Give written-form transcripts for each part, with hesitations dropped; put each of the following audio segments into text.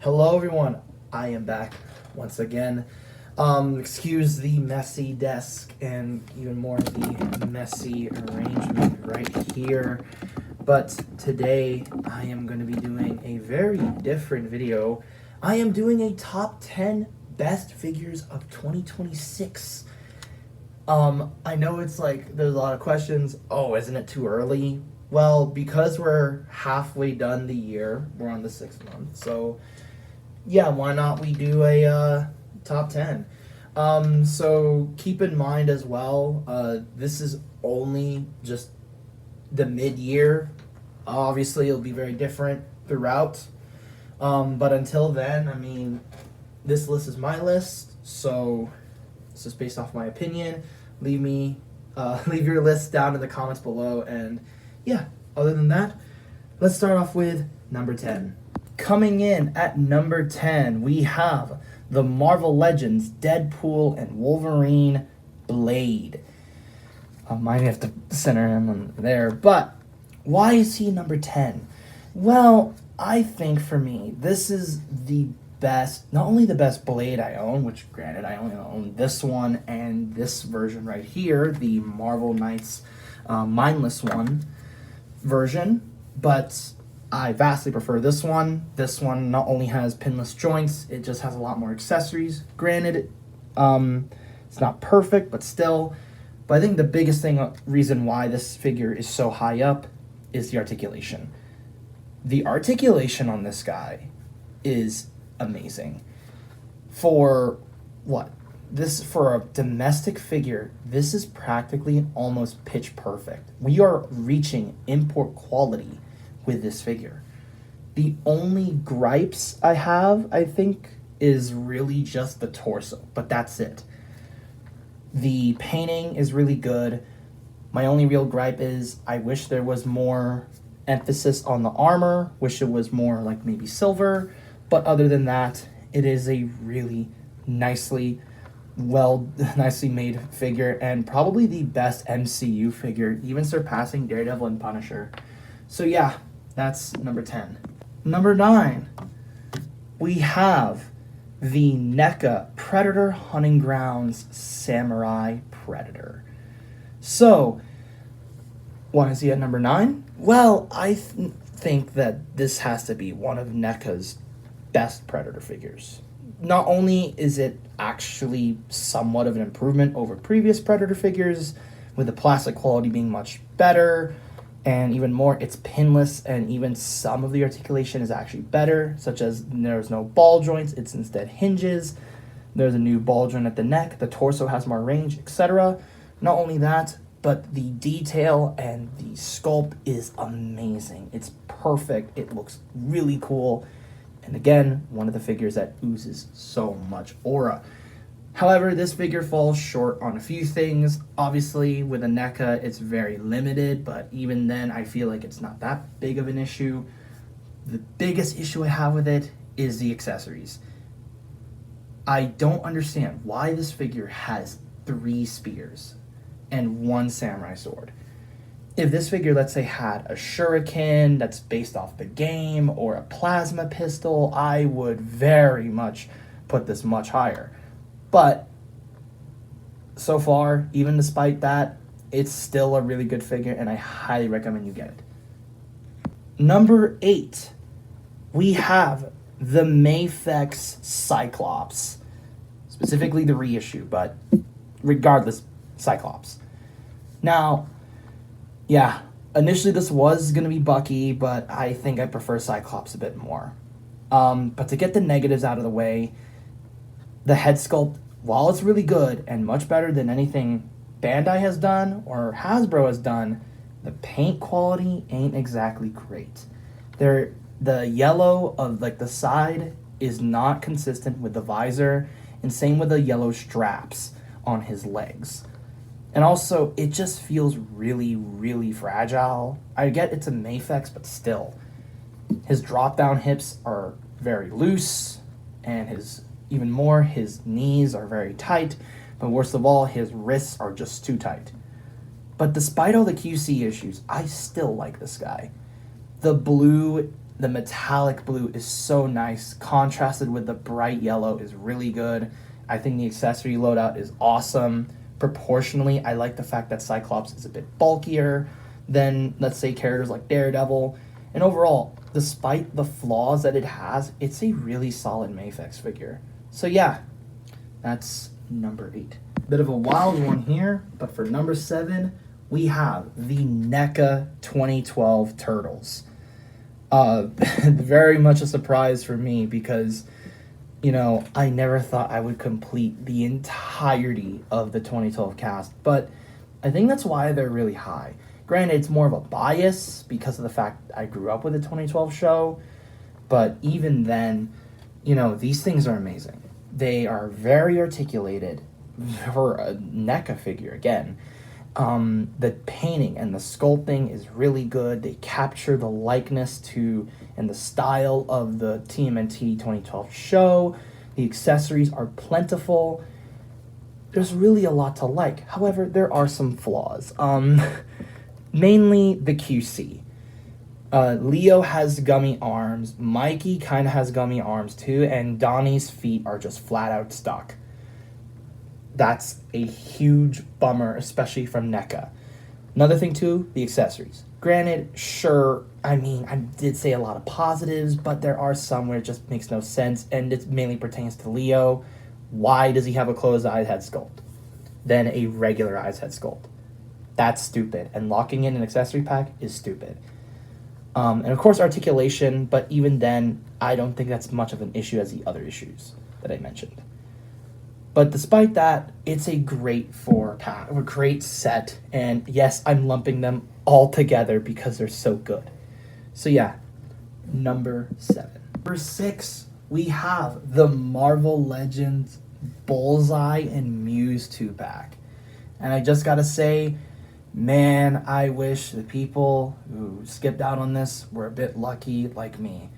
Hello, everyone. I am back once again. Excuse the messy desk and even more the messy arrangement right here. But today I am going to be doing a very different video. I am doing a top 10 best figures of 2026. I know it's like there's a lot of questions. Oh, isn't it too early? Well, because we're halfway done the year, we're on the 6th month. So yeah, why not we do a top 10? So keep in mind as well, this is only just the mid-year. Obviously, it'll be very different throughout. But until then, I mean, this list is my list, so this is based off my opinion. Leave your list down in the comments below, and yeah, other than that, let's start off with number 10. Coming in at number 10, we have the Marvel Legends Deadpool and Wolverine Blade. I might have to center him there, but why is he number 10? Well, I think for me, this is the best, not only the best Blade I own, which granted I only own this one and this version right here, the Marvel Knights Mindless one version, but I vastly prefer this one. This one not only has pinless joints, it just has a lot more accessories. Granted, it's not perfect, but still. But I think the biggest reason why this figure is so high up is the articulation. The articulation on this guy is amazing. For what? For a domestic figure, this is practically almost pitch perfect. We are reaching import quality with this figure. The only gripes I have, I think, is really just the torso, but that's it. The painting is really good. My only real gripe is I wish there was more emphasis on the armor, wish it was more like maybe silver, but other than that, it is a really nicely made figure and probably the best MCU figure, even surpassing Daredevil and Punisher. So yeah, that's number 10. Number 9, we have the NECA Predator Hunting Grounds Samurai Predator. So, why is he at number 9? Well, I think that this has to be one of NECA's best Predator figures. Not only is it actually somewhat of an improvement over previous Predator figures, with the plastic quality being much better, and even more, it's pinless, and even some of the articulation is actually better, such as there's no ball joints, it's instead hinges. There's a new ball joint at the neck, the torso has more range, etc. Not only that, but the detail and the sculpt is amazing. It's perfect, it looks really cool, and again, one of the figures that oozes so much aura. However, this figure falls short on a few things. Obviously, with a NECA, it's very limited, but even then, I feel like it's not that big of an issue. The biggest issue I have with it is the accessories. I don't understand why this figure has 3 spears and 1 samurai sword. If this figure, let's say, had a shuriken that's based off the game or a plasma pistol, I would very much put this much higher. But so far, even despite that, it's still a really good figure, and I highly recommend you get it. Number 8, we have the Mafex Cyclops. Specifically the reissue, but regardless, Cyclops. Now, yeah, initially this was going to be Bucky, but I think I prefer Cyclops a bit more. But to get the negatives out of the way, the head sculpt, while it's really good and much better than anything Bandai has done or Hasbro has done, the paint quality ain't exactly great. The yellow of like the side is not consistent with the visor, and same with the yellow straps on his legs. And also, it just feels really, really fragile. I get it's a Mafex, but still. His drop-down hips are very loose, and his knees are very tight, but worst of all, his wrists are just too tight. But despite all the QC issues, I still like this guy. The blue The metallic blue is so nice. Contrasted with the bright yellow is really good. I think the accessory loadout is awesome. Proportionally, I like the fact that Cyclops is a bit bulkier than, let's say, characters like Daredevil. And overall, despite the flaws that it has, it's a really solid Mafex figure. So yeah, that's number 8. Bit of a wild one here, but for number 7, we have the NECA 2012 Turtles. Very much a surprise for me because, you know, I never thought I would complete the entirety of the 2012 cast, but I think that's why they're really high. Granted, it's more of a bias because of the fact I grew up with the 2012 show, but even then, you know, these things are amazing. They are very articulated for a NECA figure, again. The painting and the sculpting is really good. They capture the likeness to and the style of the TMNT 2012 show. The accessories are plentiful. There's really a lot to like. However, there are some flaws. Mainly the QC. Leo has gummy arms. Mikey kind of has gummy arms too. And Donnie's feet are just flat out stuck. That's a huge bummer, especially from NECA. Another thing too, the accessories. Granted, sure, I mean, I did say a lot of positives, but there are some where it just makes no sense, and it mainly pertains to Leo. Why does he have a closed eye head sculpt than a regular eyes head sculpt? That's stupid, and locking in an accessory pack is stupid. And of course, articulation, but even then, I don't think that's much of an issue as the other issues that I mentioned. But despite that, it's a great a great set, and yes, I'm lumping them all together because they're so good. So yeah, number 7. Number 6, we have the Marvel Legends Bullseye and Muse 2-pack. And I just gotta say, man, I wish the people who skipped out on this were a bit lucky like me.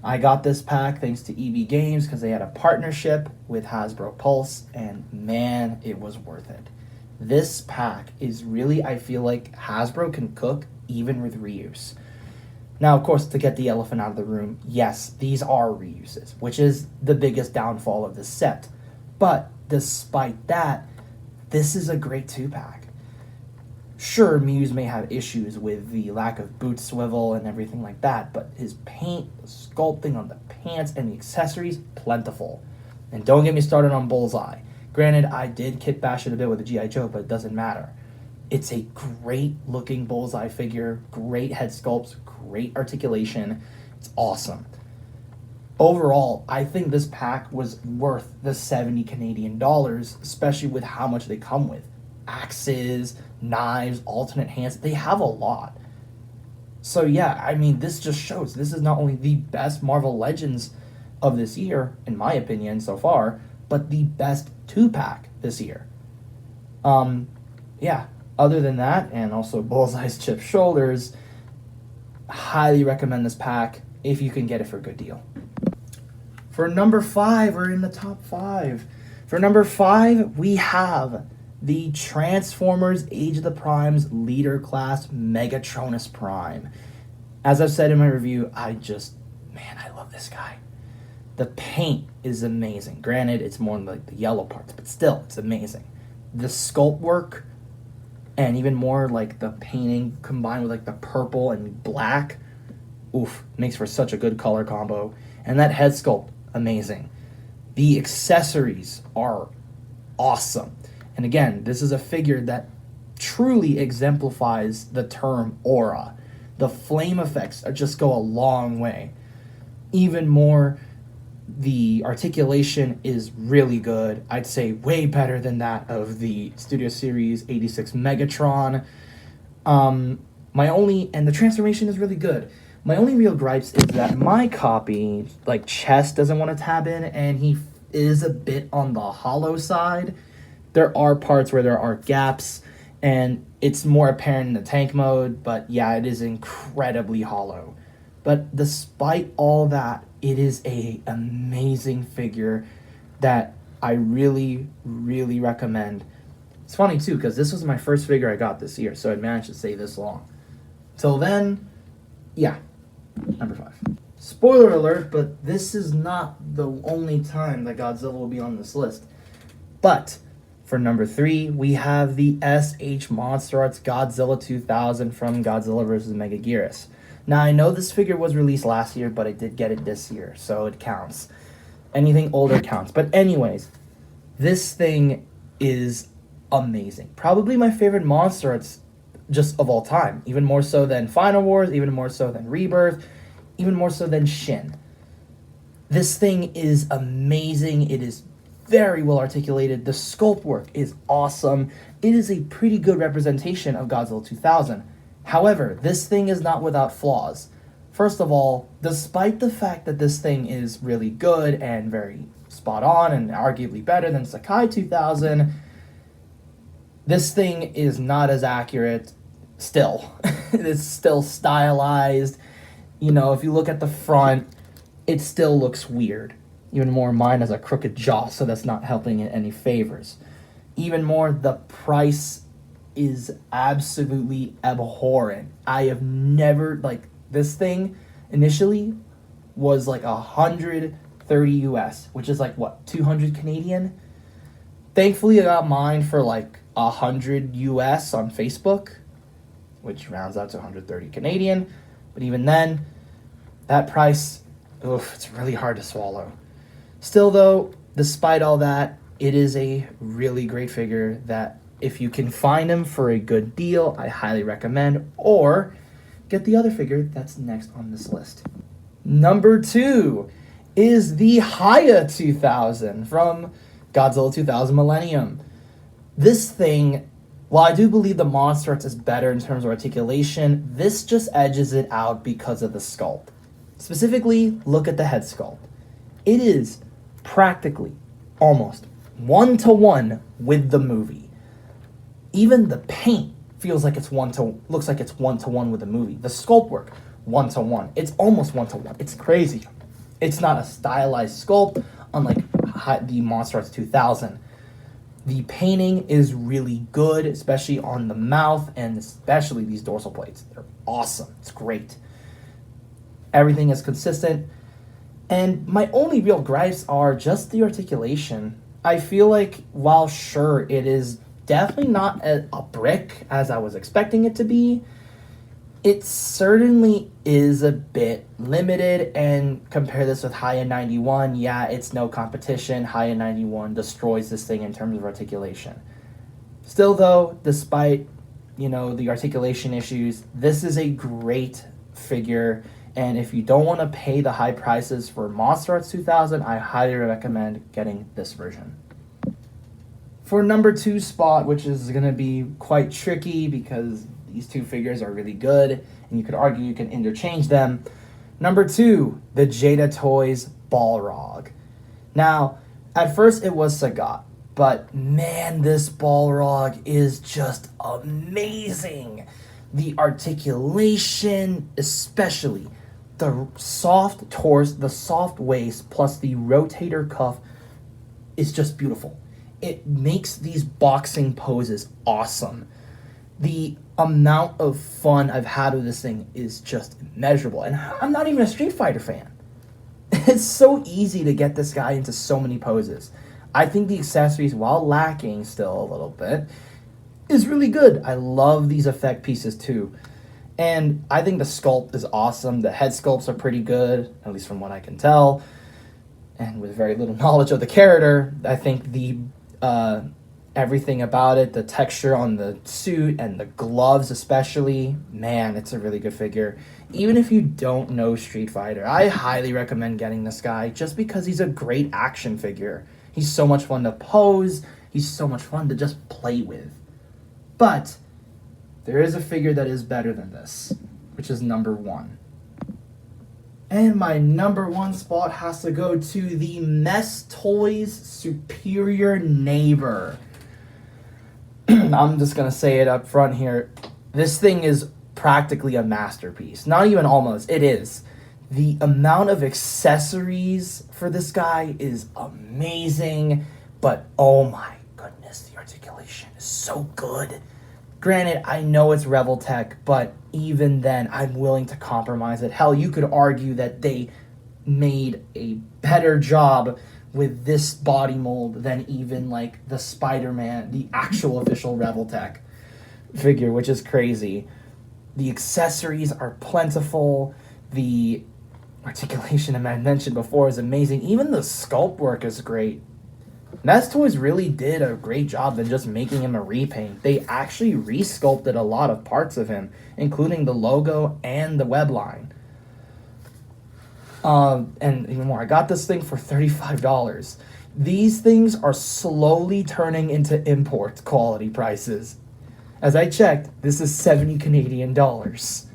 I got this pack thanks to EB Games because they had a partnership with Hasbro Pulse, and man, it was worth it. This pack is really, I feel like Hasbro can cook even with reuse. Now, of course, to get the elephant out of the room, yes, these are reuses, which is the biggest downfall of this set. But despite that, this is a great 2-pack. Sure, Muse may have issues with the lack of boot swivel and everything like that, but his paint, the sculpting on the pants, and the accessories, plentiful. And don't get me started on Bullseye. Granted, I did kit bash it a bit with the G.I. Joe, but it doesn't matter. It's a great looking Bullseye figure, great head sculpts, great articulation. It's awesome. Overall, I think this pack was worth the 70 Canadian dollars, especially with how much they come with. Axes, knives, alternate hands, they have a lot. So yeah, I mean, this just shows this is not only the best Marvel Legends of this year, in my opinion so far, but the best 2-pack this year. Yeah, other than that, and also Bullseye's chipped shoulders, highly recommend this pack if you can get it for a good deal. For number 5, we're in the top 5. For number 5, we have the Transformers Age of the Primes Leader Class Megatronus Prime. As I've said in my review, I love this guy. The paint is amazing. Granted, it's more like the yellow parts, but still, it's amazing. The sculpt work, and even more like the painting combined with like the purple and black, makes for such a good color combo. And that head sculpt, amazing. The accessories are awesome. And again, this is a figure that truly exemplifies the term aura. The flame effects just go a long way. Even more, the articulation is really good. I'd say way better than that of the Studio Series 86 Megatron. And the transformation is really good. My only real gripes is that my copy, like chest, doesn't want to tab in, and he is a bit on the hollow side. There are parts where there are gaps, and it's more apparent in the tank mode, but yeah, it is incredibly hollow. But despite all that, it is an amazing figure that I really, really recommend. It's funny too, because this was my first figure I got this year, so I managed to stay this long. Till then, yeah, Number 5. Spoiler alert, but this is not the only time that Godzilla will be on this list. But for number 3, we have the SH Monster Arts Godzilla 2000 from Godzilla vs. Megaguirus. Now, I know this figure was released last year, but I did get it this year, so it counts. Anything older counts. But anyways, this thing is amazing. Probably my favorite Monster Arts just of all time. Even more so than Final Wars, even more so than Rebirth, even more so than Shin. This thing is amazing. It is very well articulated. The sculpt work is awesome. It is a pretty good representation of Godzilla 2000. However, this thing is not without flaws. First of all, despite the fact that this thing is really good and very spot on and arguably better than Sakai 2000, this thing is not as accurate still. It's still stylized. You know, if you look at the front, it still looks weird. Even more, mine has a crooked jaw, so that's not helping it any favors. Even more, the price is absolutely abhorrent. I have never, this thing initially was like 130 US, which is like, what, 200 Canadian? Thankfully, I got mine for like 100 US on Facebook, which rounds out to 130 Canadian. But even then, that price, it's really hard to swallow. Still though, despite all that, it is a really great figure that if you can find him for a good deal, I highly recommend, or get the other figure that's next on this list. Number 2 is the Haya 2000 from Godzilla 2000 Millennium. This thing, while I do believe the Monster Arts is better in terms of articulation, this just edges it out because of the sculpt. Specifically, look at the head sculpt. It is practically almost 1-to-1 with the movie. Even the paint feels like looks like it's 1-to-1 with the movie. The sculpt work, 1-to-1. It's almost 1-to-1. It's crazy. It's not a stylized sculpt, unlike the Monster Arts 2000. The painting is really good, especially on the mouth and especially these dorsal plates. They're awesome. It's great. Everything is consistent. And my only real gripes are just the articulation. I feel like, while sure, it is definitely not a brick as I was expecting it to be, it certainly is a bit limited. And compare this with Haya 91, yeah, it's no competition. Haya 91 destroys this thing in terms of articulation. Still though, despite, the articulation issues, this is a great figure. And if you don't want to pay the high prices for Monster Arts 2000, I highly recommend getting this version. For number 2 spot, which is going to be quite tricky because these two figures are really good, and you could argue you can interchange them. Number 2, the Jada Toys Balrog. Now, at first it was Sagat, but man, this Balrog is just amazing. The articulation, especially the soft torso, the soft waist, plus the rotator cuff, is just beautiful. It makes these boxing poses awesome. The amount of fun I've had with this thing is just immeasurable. And I'm not even a Street Fighter fan. It's so easy to get this guy into so many poses. I think the accessories, while lacking still a little bit, is really good. I love these effect pieces too. And I think the sculpt is awesome. The head sculpts are pretty good, at least from what I can tell. And with very little knowledge of the character, I think the everything about it, the texture on the suit and the gloves especially, man, it's a really good figure. Even if you don't know Street Fighter, I highly recommend getting this guy just because he's a great action figure. He's so much fun to pose. He's so much fun to just play with. But there is a figure that is better than this, which is number 1. And my number 1 spot has to go to the Mess Toys Superior Neighbor. I'm just going to say it up front here. This thing is practically a masterpiece. Not even almost. It is. The amount of accessories for this guy is amazing. But oh my goodness, the articulation is so good. Granted, I know it's Reveltech, but even then, I'm willing to compromise it. Hell, you could argue that they made a better job with this body mold than even like the Spider-Man, the actual official Reveltech figure, which is crazy. The accessories are plentiful. The articulation I mentioned before is amazing. Even the sculpt work is great. Nest Toys really did a great job than just making him a repaint. They actually resculpted a lot of parts of him, including the logo and the web line. And even more, I got this thing for $35. These things are slowly turning into import quality prices. As I checked, this is 70 Canadian dollars.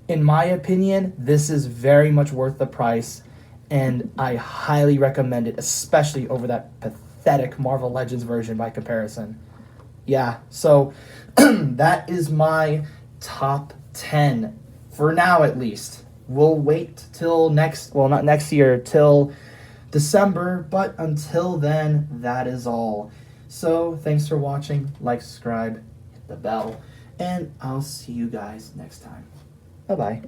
In my opinion, this is very much worth the price, and I highly recommend it, especially over that pathetic Marvel Legends version by comparison. Yeah, so that is my top 10, for now at least. We'll wait till not next year, till December, but until then, that is all. So, thanks for watching, like, subscribe, hit the bell, and I'll see you guys next time. Bye-bye.